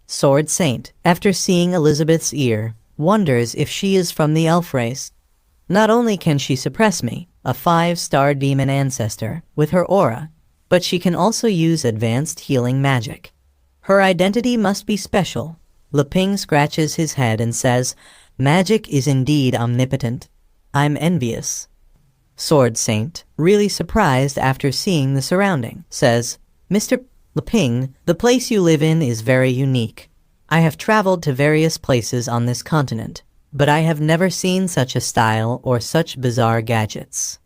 Sword Saint, after seeing Elizabeth's ear, wonders if she is from the elf race. Not only can she suppress me, a 5-star demon ancestor, with her aura, but she can also use advanced healing magic. Her identity must be special. Leping scratches his head and says, "Magic is indeed omnipotent. I'm envious." Sword Saint, really surprised after seeing the surrounding, says, "Mr. Leping, the place you live in is very unique. I have traveled to various places on this continent, but I have never seen such a style or such bizarre gadgets."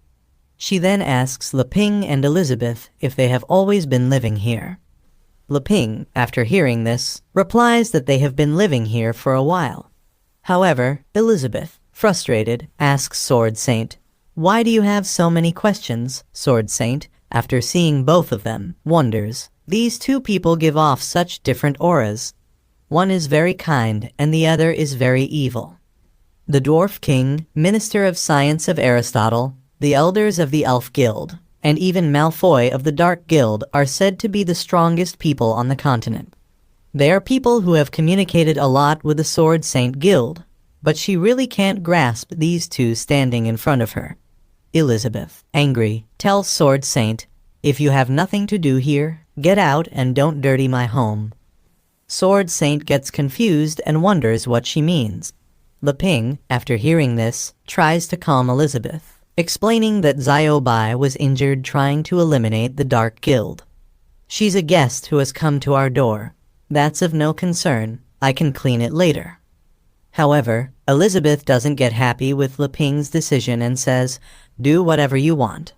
She then asks Leping and Elizabeth if they have always been living here. Leping, after hearing this, replies that they have been living here for a while. However, Elizabeth, frustrated, asks Sword Saint, "Why do you have so many questions?" Sword Saint, after seeing both of them, wonders, "These two people give off such different auras. One is very kind and the other is very evil." The Dwarf King, Minister of Science of Aristotle, the elders of the Elf Guild, and even Malfoy of the Dark Guild are said to be the strongest people on the continent. They are people who have communicated a lot with the Sword Saint Guild, but she really can't grasp these two standing in front of her. Elizabeth, angry, tells Sword Saint, "If you have nothing to do here, get out and don't dirty my home." Sword Saint gets confused and wonders what she means. Leping, after hearing this, tries to calm Elizabeth, explaining that Xiao Bai was injured trying to eliminate the Dark Guild. "She's a guest who has come to our door. That's of no concern. I can clean it later." However, Elizabeth doesn't get happy with Leping's decision and says, "Do whatever you want."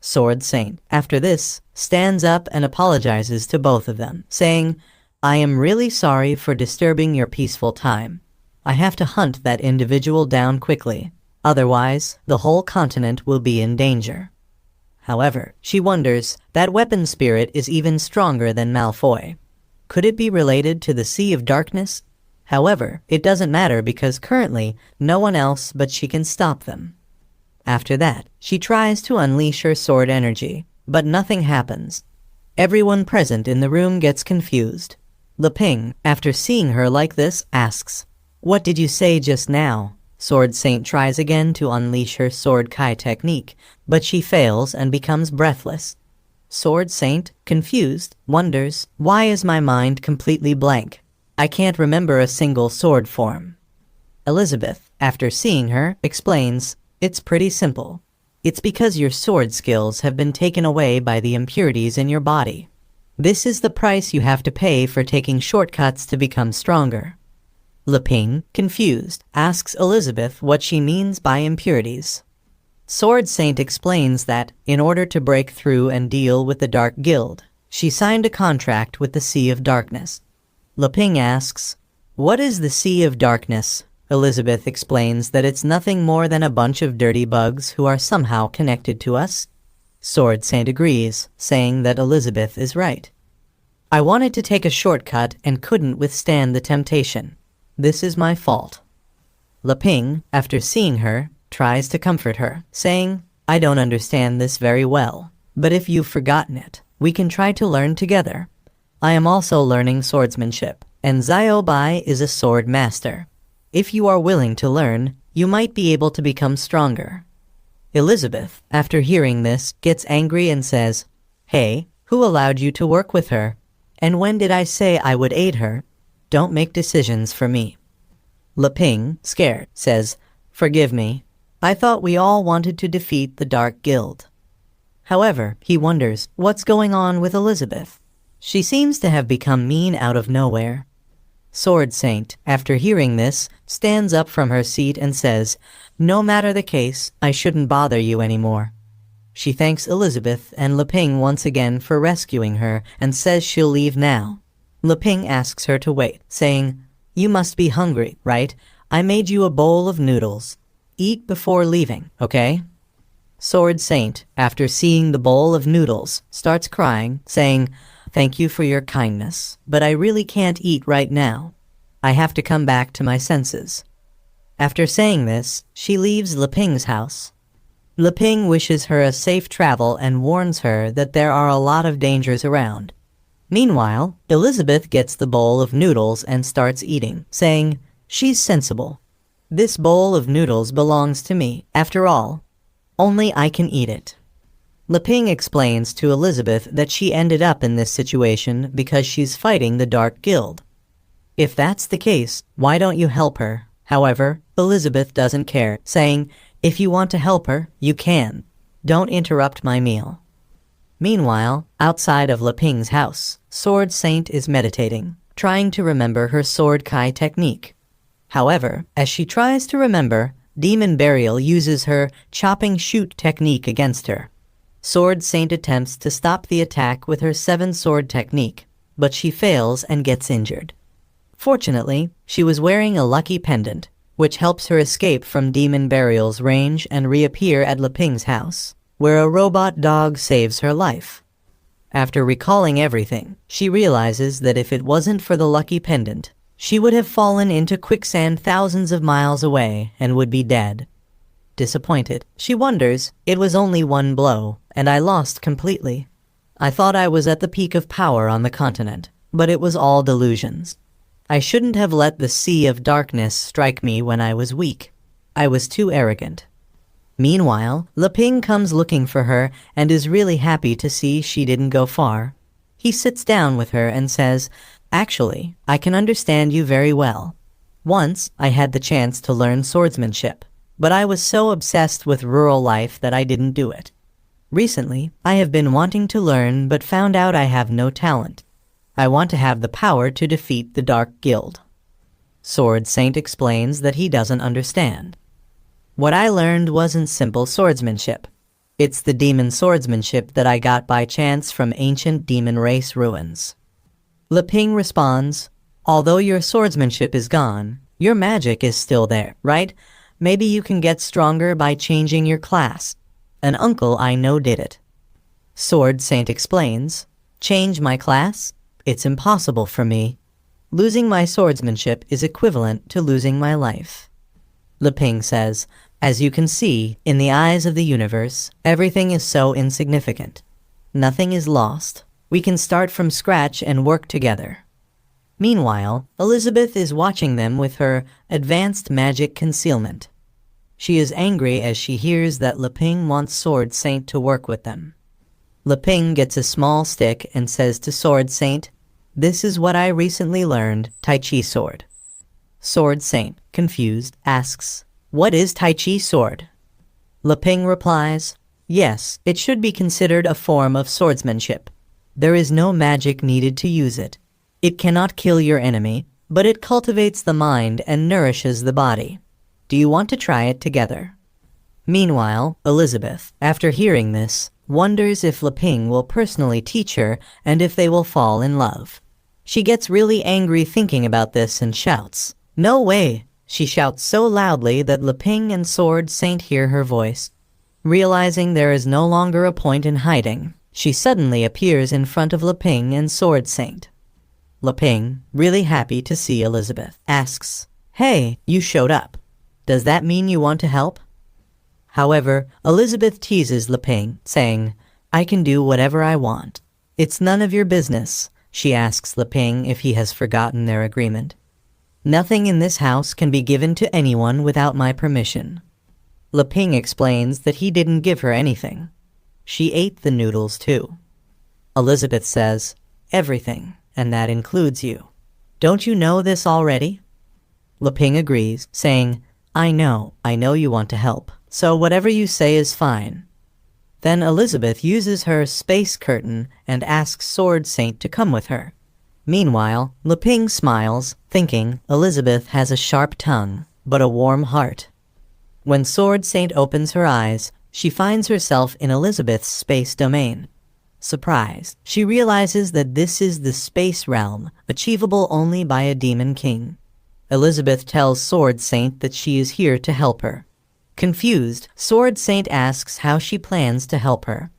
Sword Saint, after this, stands up and apologizes to both of them, saying, "I am really sorry for disturbing your peaceful time. I have to hunt that individual down quickly. Otherwise, the whole continent will be in danger." However, she wonders, that weapon spirit is even stronger than Malfoy. Could it be related to the Sea of Darkness? However, it doesn't matter because currently, no one else but she can stop them. After that, she tries to unleash her sword energy, but nothing happens. Everyone present in the room gets confused. Leping, after seeing her like this, asks, "What did you say just now?" Sword Saint tries again to unleash her Sword Kai technique, but she fails and becomes breathless. Sword Saint, confused, wonders, "Why is my mind completely blank? I can't remember a single sword form." Elizabeth, after seeing her, explains, "It's pretty simple. It's because your sword skills have been taken away by the impurities in your body. This is the price you have to pay for taking shortcuts to become stronger." Leping, confused, asks Elizabeth what she means by impurities. Sword Saint explains that, in order to break through and deal with the Dark Guild, she signed a contract with the Sea of Darkness. Leping asks, "What is the Sea of Darkness?" Elizabeth explains that it's nothing more than a bunch of dirty bugs who are somehow connected to us. Sword Saint agrees, saying that Elizabeth is right. "I wanted to take a shortcut and couldn't withstand the temptation. This is my fault." Leping, after seeing her, tries to comfort her, saying, "I don't understand this very well, but if you've forgotten it, we can try to learn together. I am also learning swordsmanship, and Xiao Bai is a sword master. If you are willing to learn, you might be able to become stronger." Elizabeth, after hearing this, gets angry and says, "Hey, who allowed you to work with her? And when did I say I would aid her? Don't make decisions for me." Leping, scared, says, "Forgive me. I thought we all wanted to defeat the Dark Guild." However, he wonders what's going on with Elizabeth. She seems to have become mean out of nowhere. Sword Saint, after hearing this, stands up from her seat and says, "No matter the case, I shouldn't bother you anymore." She thanks Elizabeth and Leping once again for rescuing her and says she'll leave now. Leping asks her to wait, saying, "You must be hungry, right? I made you a bowl of noodles. Eat before leaving, okay?" Sword Saint, after seeing the bowl of noodles, starts crying, saying, "Thank you for your kindness, but I really can't eat right now. I have to come back to my senses." After saying this, she leaves Leping's house. Leping wishes her a safe travel and warns her that there are a lot of dangers around. Meanwhile, Elizabeth gets the bowl of noodles and starts eating, saying, "She's sensible. This bowl of noodles belongs to me, after all. Only I can eat it." Leping explains to Elizabeth that she ended up in this situation because she's fighting the Dark Guild. If that's the case, why don't you help her? However, Elizabeth doesn't care, saying, "If you want to help her, you can. Don't interrupt my meal." Meanwhile, outside of Leping's house, Sword Saint is meditating, trying to remember her Sword Kai technique. However, as she tries to remember, Demon Burial uses her chopping shoot technique against her. Sword Saint attempts to stop the attack with her seven sword technique, but she fails and gets injured. Fortunately, she was wearing a lucky pendant, which helps her escape from Demon Burial's range and reappear at Leping's house, where a robot dog saves her life. After recalling everything, she realizes that if it wasn't for the lucky pendant, she would have fallen into quicksand thousands of miles away and would be dead. Disappointed, she wonders, "It was only one blow, and I lost completely. I thought I was at the peak of power on the continent, but it was all delusions. I shouldn't have let the sea of darkness strike me when I was weak. I was too arrogant." Meanwhile, Leping comes looking for her and is really happy to see she didn't go far. He sits down with her and says, "Actually, I can understand you very well. Once, I had the chance to learn swordsmanship, but I was so obsessed with rural life that I didn't do it. Recently, I have been wanting to learn but found out I have no talent. I want to have the power to defeat the Dark Guild." Sword Saint explains that he doesn't understand. "What I learned wasn't simple swordsmanship. It's the demon swordsmanship that I got by chance from ancient demon race ruins." Leping responds, "Although your swordsmanship is gone, your magic is still there, right? Maybe you can get stronger by changing your class. An uncle I know did it." Sword Saint explains, "Change my class? It's impossible for me. Losing my swordsmanship is equivalent to losing my life." Leping says, "As you can see, in the eyes of the universe, everything is so insignificant. Nothing is lost. We can start from scratch and work together." Meanwhile, Elizabeth is watching them with her advanced magic concealment. She is angry as she hears that Leping wants Sword Saint to work with them. Leping gets a small stick and says to Sword Saint, "This is what I recently learned, Tai Chi sword." Sword Saint, confused, asks, "What is Tai Chi sword?" Leping replies, "Yes, it should be considered a form of swordsmanship. There is no magic needed to use it. It cannot kill your enemy, but it cultivates the mind and nourishes the body. Do you want to try it together?" Meanwhile, Elizabeth, after hearing this, wonders if Leping will personally teach her and if they will fall in love. She gets really angry thinking about this and shouts, "No way!" She shouts so loudly that Leping and Sword Saint hear her voice. Realizing there is no longer a point in hiding, she suddenly appears in front of Leping and Sword Saint. Leping, really happy to see Elizabeth, asks, "Hey, you showed up. Does that mean you want to help?" However, Elizabeth teases Leping, saying, "I can do whatever I want. It's none of your business." She asks Leping if he has forgotten their agreement. "Nothing in this house can be given to anyone without my permission." Leping explains that he didn't give her anything. She ate the noodles too. Elizabeth says, "Everything, and that includes you. Don't you know this already?" Leping agrees, saying, I know you want to help, so whatever you say is fine." Then Elizabeth uses her space curtain and asks Sword Saint to come with her. Meanwhile, Leping smiles, thinking Elizabeth has a sharp tongue, but a warm heart. When Sword Saint opens her eyes, she finds herself in Elizabeth's space domain. Surprised, she realizes that this is the space realm, achievable only by a demon king. Elizabeth tells Sword Saint that she is here to help her. Confused, Sword Saint asks how she plans to help her.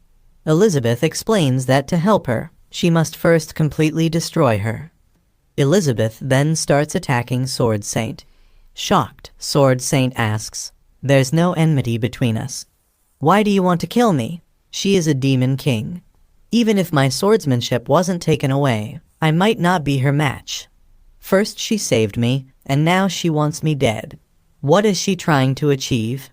Elizabeth explains that to help her, she must first completely destroy her. Elizabeth then starts attacking Sword Saint. Shocked, Sword Saint asks, "There's no enmity between us. Why do you want to kill me?" She is a demon king. Even if my swordsmanship wasn't taken away, I might not be her match. First she saved me, and now she wants me dead. What is she trying to achieve?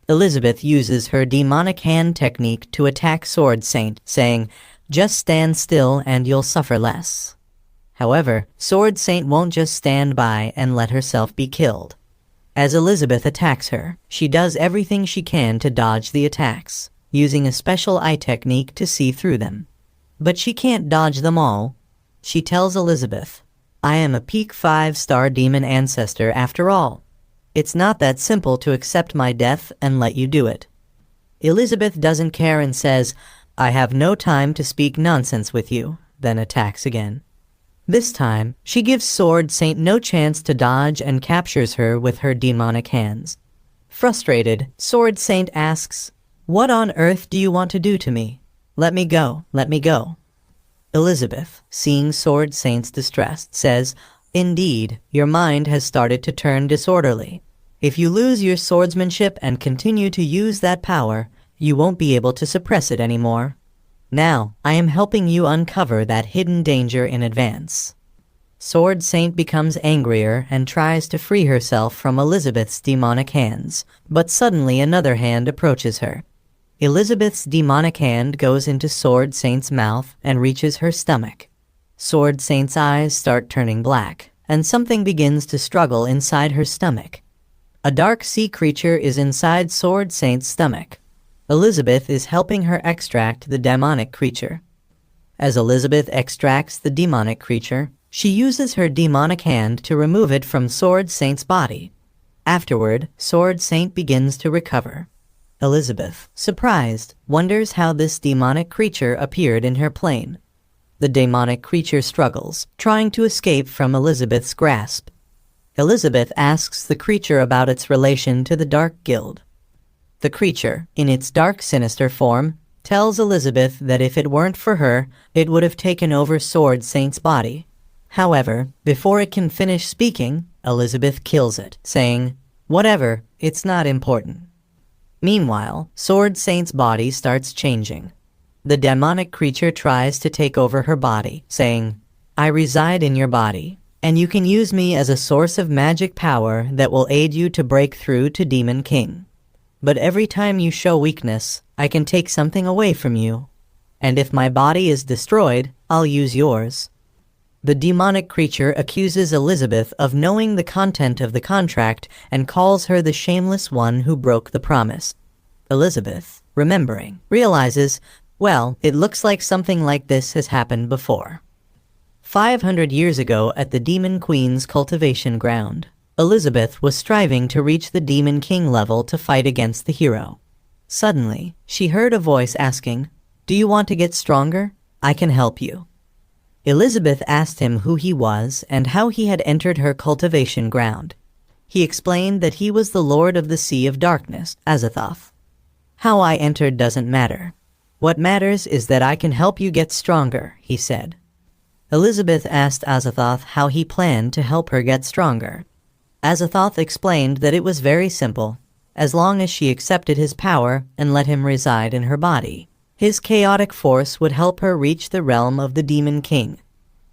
Elizabeth uses her demonic hand technique to attack Sword Saint, saying, "Just stand still and you'll suffer less." However, Sword Saint won't just stand by and let herself be killed. As Elizabeth attacks her, she does everything she can to dodge the attacks, using a special eye technique to see through them. But she can't dodge them all. She tells Elizabeth, "I am a peak 5-star demon ancestor after all. It's not that simple to accept my death and let you do it." Elizabeth doesn't care and says, "I have no time to speak nonsense with you," then attacks again. This time, she gives Sword Saint no chance to dodge and captures her with her demonic hands. Frustrated, Sword Saint asks, "What on earth do you want to do to me? Let me go, let me go." Elizabeth, seeing Sword Saint's distress, says, "Indeed, your mind has started to turn disorderly. If you lose your swordsmanship and continue to use that power, you won't be able to suppress it anymore. Now, I am helping you uncover that hidden danger in advance." Sword Saint becomes angrier and tries to free herself from Elizabeth's demonic hands, but suddenly another hand approaches her. Elizabeth's demonic hand goes into Sword Saint's mouth and reaches her stomach. Sword Saint's eyes start turning black, and something begins to struggle inside her stomach. A dark sea creature is inside Sword Saint's stomach. Elizabeth is helping her extract the demonic creature. As Elizabeth extracts the demonic creature, she uses her demonic hand to remove it from Sword Saint's body. Afterward, Sword Saint begins to recover. Elizabeth, surprised, wonders how this demonic creature appeared in her plane. The demonic creature struggles, trying to escape from Elizabeth's grasp. Elizabeth asks the creature about its relation to the Dark Guild. The creature, in its dark, sinister form, tells Elizabeth that if it weren't for her, it would have taken over Sword Saint's body. However, before it can finish speaking, Elizabeth kills it, saying, "Whatever, it's not important." Meanwhile, Sword Saint's body starts changing. The demonic creature tries to take over her body, saying, "I reside in your body, and you can use me as a source of magic power that will aid you to break through to Demon King. But every time you show weakness, I can take something away from you. And if my body is destroyed, I'll use yours." The demonic creature accuses Elizabeth of knowing the content of the contract and calls her the shameless one who broke the promise. Elizabeth, remembering, realizes, well, it looks like something like this has happened before. 500 years ago at the Demon Queen's cultivation ground, Elizabeth was striving to reach the Demon King level to fight against the hero. Suddenly, she heard a voice asking, "Do you want to get stronger? I can help you." Elizabeth asked him who he was and how he had entered her cultivation ground. He explained that he was the Lord of the Sea of Darkness, Azathoth. "How I entered doesn't matter. What matters is that I can help you get stronger," he said. Elizabeth asked Azathoth how he planned to help her get stronger. Azathoth explained that it was very simple. As long as she accepted his power and let him reside in her body, his chaotic force would help her reach the realm of the Demon King.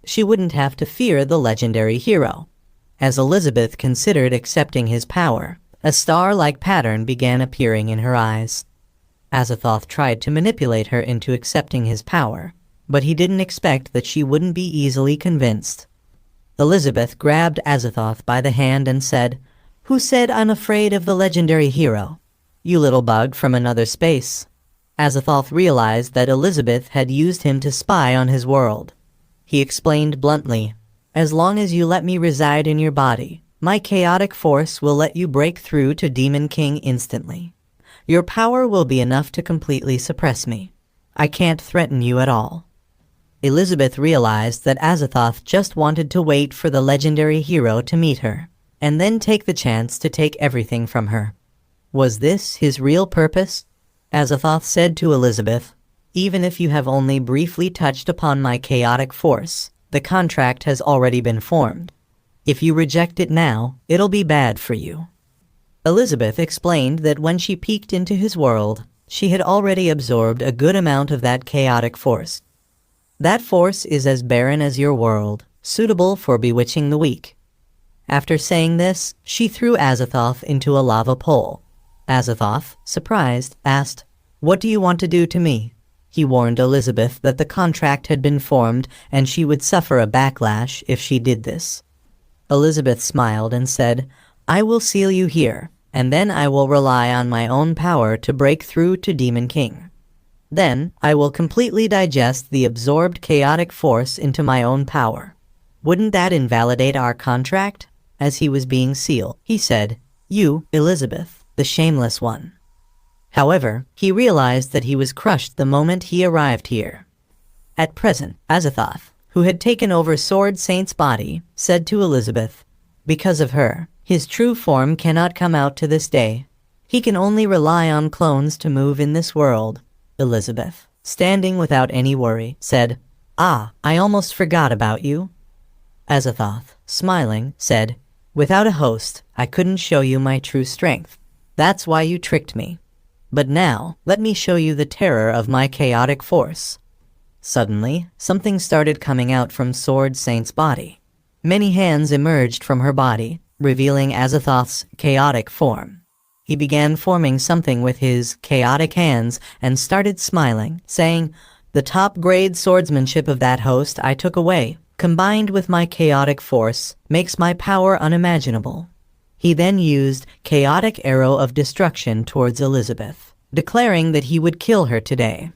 She wouldn't have to fear the legendary hero. As Elizabeth considered accepting his power, a star-like pattern began appearing in her eyes. Azathoth tried to manipulate her into accepting his power, but he didn't expect that she wouldn't be easily convinced. Elizabeth grabbed Azathoth by the hand and said, "Who said I'm afraid of the legendary hero? You little bug from another space." Azathoth realized that Elizabeth had used him to spy on his world. He explained bluntly, "As long as you let me reside in your body, my chaotic force will let you break through to Demon King instantly. Your power will be enough to completely suppress me. I can't threaten you at all." Elizabeth realized that Azathoth just wanted to wait for the legendary hero to meet her, and then take the chance to take everything from her. Was this his real purpose? Azathoth said to Elizabeth, "Even if you have only briefly touched upon my chaotic force, the contract has already been formed. If you reject it now, it'll be bad for you." Elizabeth explained that when she peeked into his world, she had already absorbed a good amount of that chaotic force. That force is as barren as your world, suitable for bewitching the weak. After saying this, she threw Azathoth into a lava pool. Azathoth, surprised, asked, "What do you want to do to me?" He warned Elizabeth that the contract had been formed and she would suffer a backlash if she did this. Elizabeth smiled and said, "I will seal you here, and then I will rely on my own power to break through to Demon King. Then I will completely digest the absorbed chaotic force into my own power. Wouldn't that invalidate our contract?" As he was being sealed, he said, "You, Elizabeth, the shameless one." However, he realized that he was crushed the moment he arrived here. At present, Azathoth, who had taken over Sword Saint's body, said to Elizabeth, "Because of her, his true form cannot come out to this day. He can only rely on clones to move in this world." Elizabeth, standing without any worry, said, "Ah, I almost forgot about you." Azathoth, smiling, said, "Without a host, I couldn't show you my true strength. That's why you tricked me. But now, let me show you the terror of my chaotic force." Suddenly, something started coming out from Sword Saint's body. Many hands emerged from her body, revealing Azathoth's chaotic form. He began forming something with his chaotic hands and started smiling, saying, "The top-grade swordsmanship of that host I took away, combined with my chaotic force, makes my power unimaginable." He then used Chaotic Arrow of Destruction towards Elizabeth, declaring that he would kill her today.